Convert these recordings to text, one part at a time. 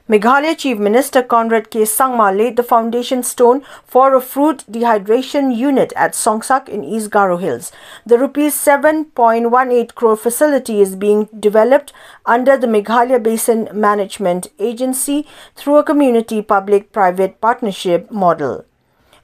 Meghalaya Chief Minister Conrad K. Sangma laid the foundation stone for a fruit dehydration unit at SONGSAK in East Garo Hills. The Rs 7.18 crore facility is being developed under the Meghalaya Basin Management Agency through a community public-private partnership model.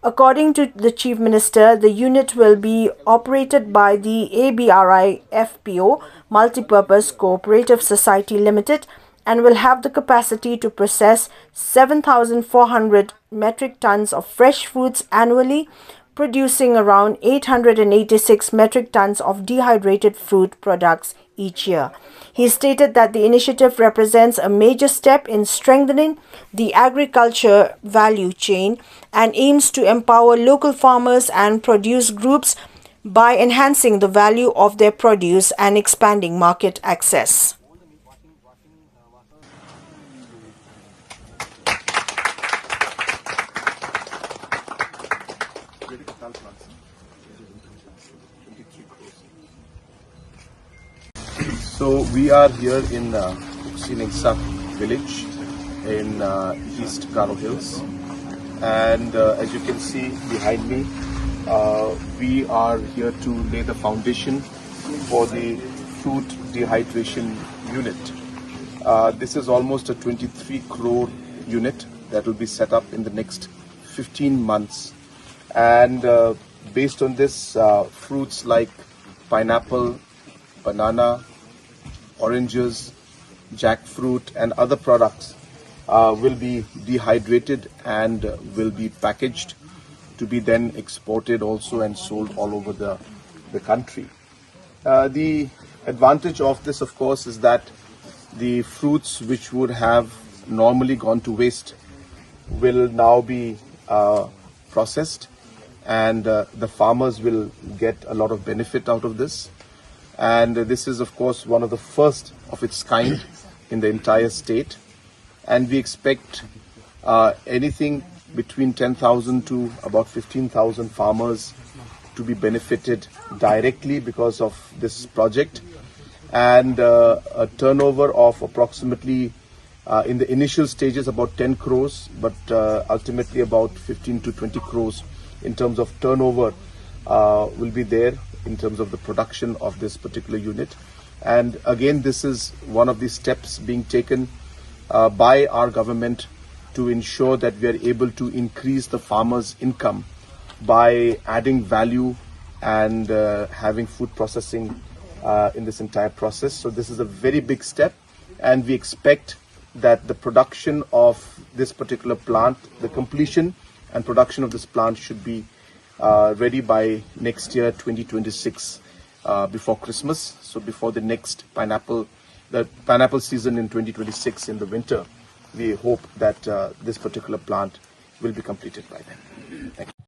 According to the Chief Minister, the unit will be operated by the ABRI FPO Multipurpose Cooperative Society Limited and will have the capacity to process 7,400 metric tons of fresh fruits annually, producing around 886 metric tons of dehydrated fruit products each year. He stated that the initiative represents a major step in strengthening the agriculture value chain and aims to empower local farmers and produce groups by enhancing the value of their produce and expanding market access. So we are here in SONGSAK village in East Garo Hills, and as you can see behind me, we are here to lay the foundation for the fruit dehydration unit. This is almost a 23 crore unit that will be set up in the next 15 months, and based on this, fruits like pineapple, banana, oranges, jackfruit and other products will be dehydrated and will be packaged to be then exported also and sold all over the country. The advantage of this, of course, is that the fruits which would have normally gone to waste will now be processed, and the farmers will get a lot of benefit out of this. And this is, of course, one of the first of its kind in the entire state. And we expect anything between 10,000 to about 15,000 farmers to be benefited directly because of this project. And a turnover of approximately, in the initial stages, about 10 crores, but ultimately about 15 to 20 crores in terms of turnover will be there in terms of the production of this particular unit. And again, this is one of the steps being taken by our government to ensure that we are able to increase the farmers' income by adding value and having food processing in this entire process. So this is a very big step, and we expect that the production of this particular plant, the completion and production of this plant should be ready by next year, 2026, before Christmas. So before the next pineapple season in 2026 in the winter, we hope that this particular plant will be completed by then. Thank you.